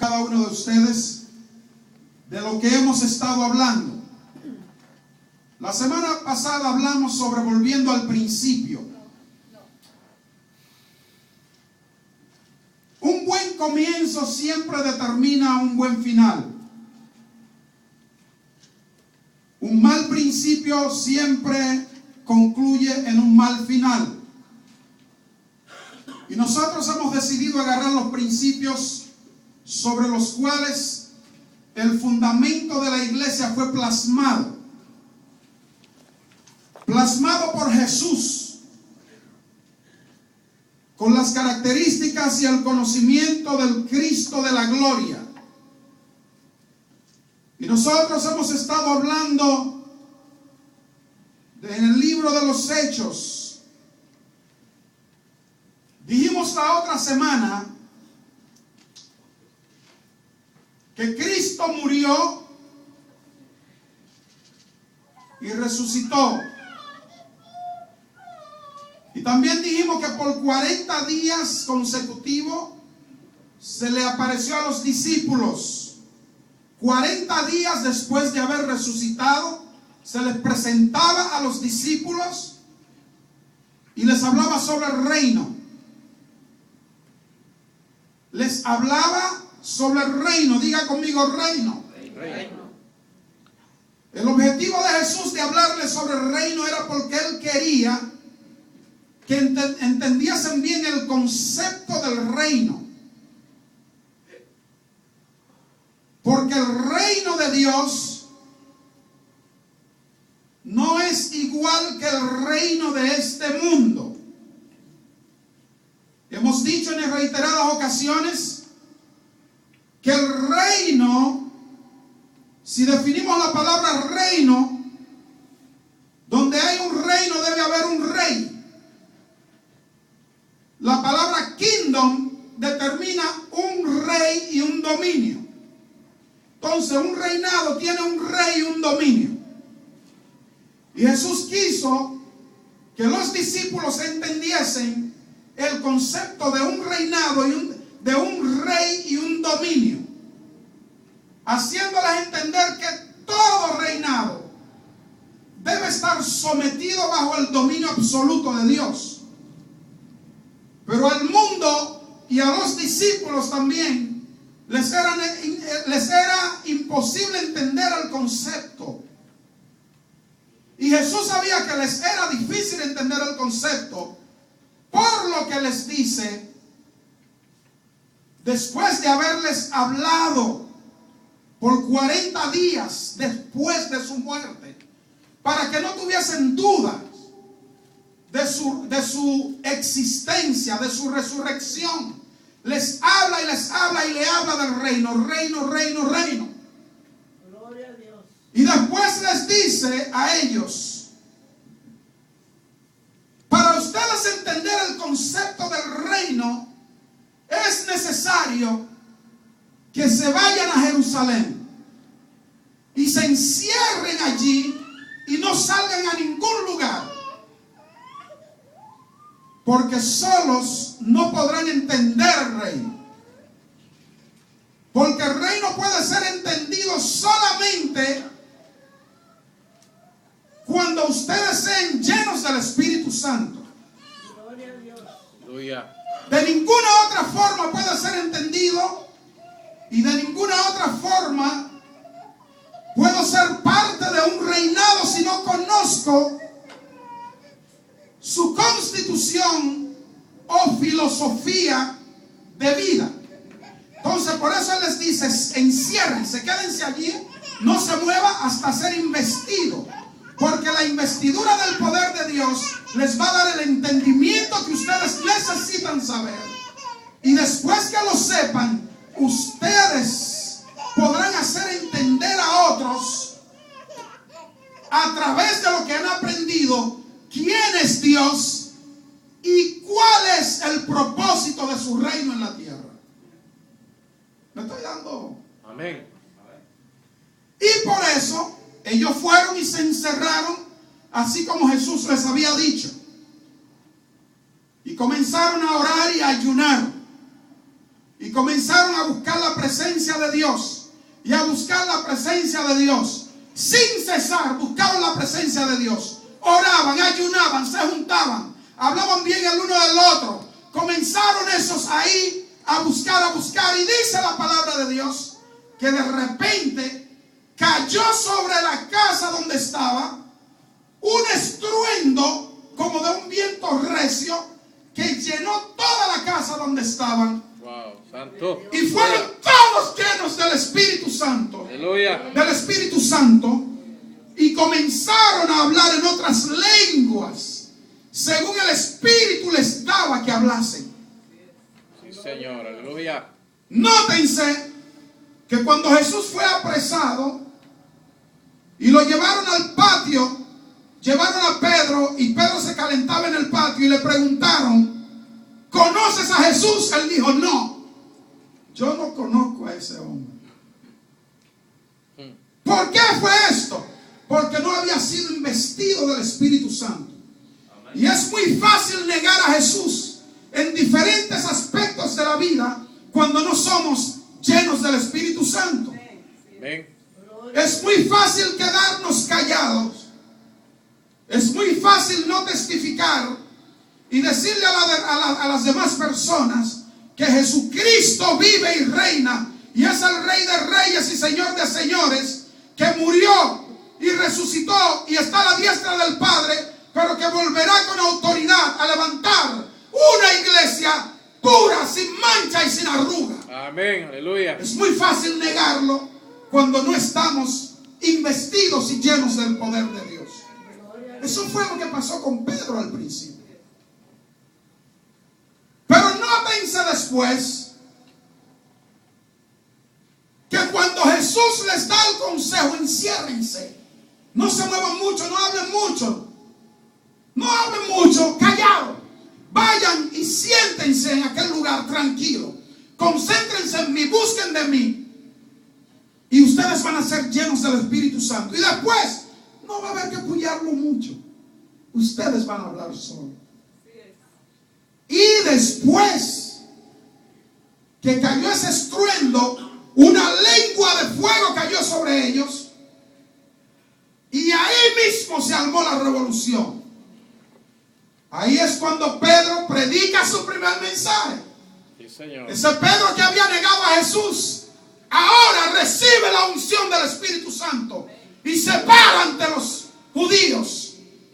cada uno de ustedes de lo que hemos estado hablando. La semana pasada hablamos sobre volviendo al principio. Un buen comienzo siempre determina un buen final. Un mal principio siempre concluye en un mal final. Y nosotros hemos decidido agarrar los principios sobre los cuales el fundamento de la iglesia fue plasmado por Jesús, con las características y el conocimiento del Cristo de la gloria. Y nosotros hemos estado hablando en el libro de los Hechos. Dijimos la otra semana que Cristo murió y resucitó. Y también dijimos que por 40 días consecutivos se le apareció a los discípulos. 40 días después de haber resucitado, se les presentaba a los discípulos y les hablaba sobre el reino. Les hablaba sobre el reino. Diga conmigo, reino. Reino. El objetivo de Jesús de hablarles sobre el reino era porque Él quería que entendiesen bien el concepto del reino. Porque el reino de Dios no es igual que el reino de este mundo. Hemos dicho en reiteradas ocasiones que el reino, si definimos la palabra reino, donde hay un reino debe haber un rey. La palabra kingdom determina un rey y un dominio. Entonces, un reinado tiene un rey y un dominio. Y Jesús quiso que los discípulos entendiesen el concepto de un reinado y de un rey y un dominio, haciéndoles entender que todo reinado debe estar sometido bajo el dominio absoluto de Dios. Pero al mundo y a los discípulos también les era imposible entender el concepto. Y Jesús sabía que les era difícil entender el concepto, por lo que les dice, después de haberles hablado por 40 días después de su muerte, para que no tuviesen dudas de su existencia, de su resurrección, les habla y les habla y le habla del reino, reino, reino, reino. Gloria a Dios. Y después les dice a ellos, para ustedes entender el concepto del reino, es necesario que se vayan a Jerusalén y se encierren allí y no salgan a ningún lugar, porque solos no podrán entender el reino. Porque el reino puede ser entendido solamente cuando ustedes sean llenos del Espíritu Santo. Gloria a Dios. Aleluya. De ninguna otra forma puede ser entendido, y de ninguna otra forma puedo ser parte de un reinado si no conozco su constitución o filosofía de vida. Entonces, por eso Él les dice, enciérrense, quédense allí, no se mueva hasta ser investido, porque la investidura del poder de Dios les va a dar el entendimiento que ustedes necesitan saber. Y después que lo sepan, ustedes podrán hacer entender a otros, a través de lo que han aprendido, quién es Dios y cuál es el propósito de su reino en la tierra. ¿Me estoy dando? Amén. Y por eso ellos fueron y se encerraron, así como Jesús les había dicho, y comenzaron a orar y a ayunar. Y y comenzaron a buscar la presencia de Dios y a buscar la presencia de Dios. Sin cesar buscaban la presencia de Dios. Oraban, ayunaban, se juntaban, hablaban bien el uno del otro. Comenzaron esos ahí a buscar. Y dice la palabra de Dios que de repente cayó sobre la casa donde estaba un estruendo como de un viento recio que llenó toda la casa donde estaban. Wow, santo. Y fueron todos llenos del Espíritu Santo. Aleluya. Del Espíritu Santo. Y comenzaron a hablar en otras lenguas, según el Espíritu les daba que hablasen. Sí, Señor, aleluya. Nótense que cuando Jesús fue apresado y lo llevaron al patio, llevaron a Pedro y Pedro se calentaba en el patio y le preguntaron: ¿conoces a Jesús? Él dijo: no, yo no conozco a ese hombre. ¿Por qué fue esto? Porque no había sido investido del Espíritu Santo. Y es muy fácil negar a Jesús en diferentes aspectos de la vida cuando no somos llenos del Espíritu Santo. Amén. Es muy fácil quedarnos callados. Es muy fácil no testificar y decirle a las demás personas que Jesucristo vive y reina y es el Rey de Reyes y Señor de Señores, que murió y resucitó y está a la diestra del Padre, pero que volverá con autoridad a levantar una iglesia pura, sin mancha y sin arruga. Amén, aleluya. Es muy fácil negarlo cuando no estamos investidos y llenos del poder de Dios. Eso fue lo que pasó con Pedro al principio. Pero nótense después que cuando Jesús les da el consejo: enciérrense, no se muevan mucho, no hablen mucho, no hablen mucho, callados, vayan y siéntense en aquel lugar tranquilo, concéntrense en mí, busquen de mí, y ustedes van a ser llenos del Espíritu Santo. Y después no va a haber que apoyarlo mucho, ustedes van a hablar solos. Y después que cayó ese estruendo, una lengua de fuego cayó sobre ellos. Y ahí mismo se armó la revolución. Ahí es cuando Pedro predica su primer mensaje. Sí, Señor. Ese Pedro que había negado a Jesús, ahora recibe la unción del Espíritu Santo y se para ante los judíos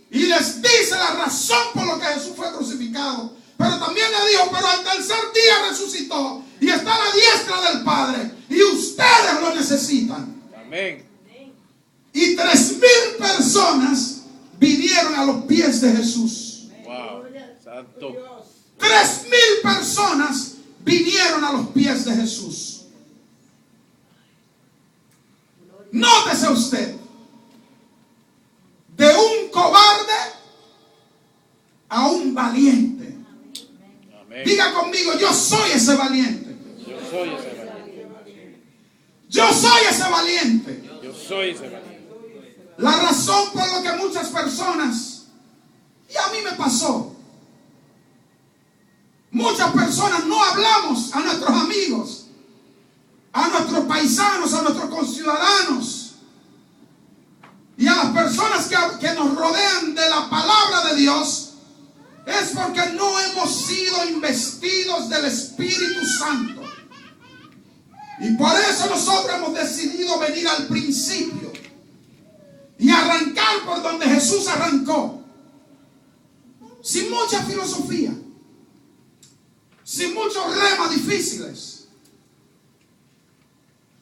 y les dice la razón por la que Jesús fue crucificado. Pero también le dijo: pero al tercer día resucitó y está a la diestra del Padre y ustedes lo necesitan. Amén. Y 3,000 personas vinieron a los pies de Jesús. Wow, santo. 3,000 personas vinieron a los pies de Jesús. Nótese usted, de un cobarde a un valiente. Amén. Diga conmigo: yo soy ese valiente. Yo soy ese valiente. Yo soy ese valiente. Yo soy ese valiente. La razón por la que muchas personas, y a mí me pasó, muchas personas no hablamos a nuestros amigos, a nuestros paisanos, a nuestros conciudadanos y a las personas que nos rodean de la palabra de Dios, es porque no hemos sido investidos del Espíritu Santo. Y por eso nosotros hemos decidido venir al principio y arrancar por donde Jesús arrancó, sin mucha filosofía, sin muchos remas difíciles,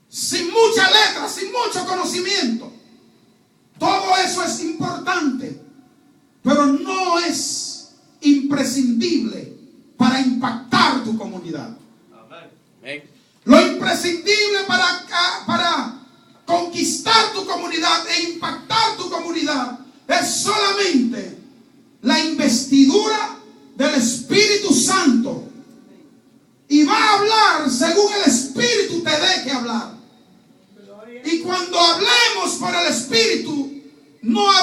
sin mucha letra, sin mucho conocimiento. Todo eso es importante, pero no es imprescindible para impactar tu comunidad. Amén. Lo imprescindible para conquistar tu comunidad e impactar tu comunidad es solamente la investidura del Espíritu Santo. Y va a hablar según el Espíritu te deje hablar. Y cuando hablemos por el Espíritu, no hablemos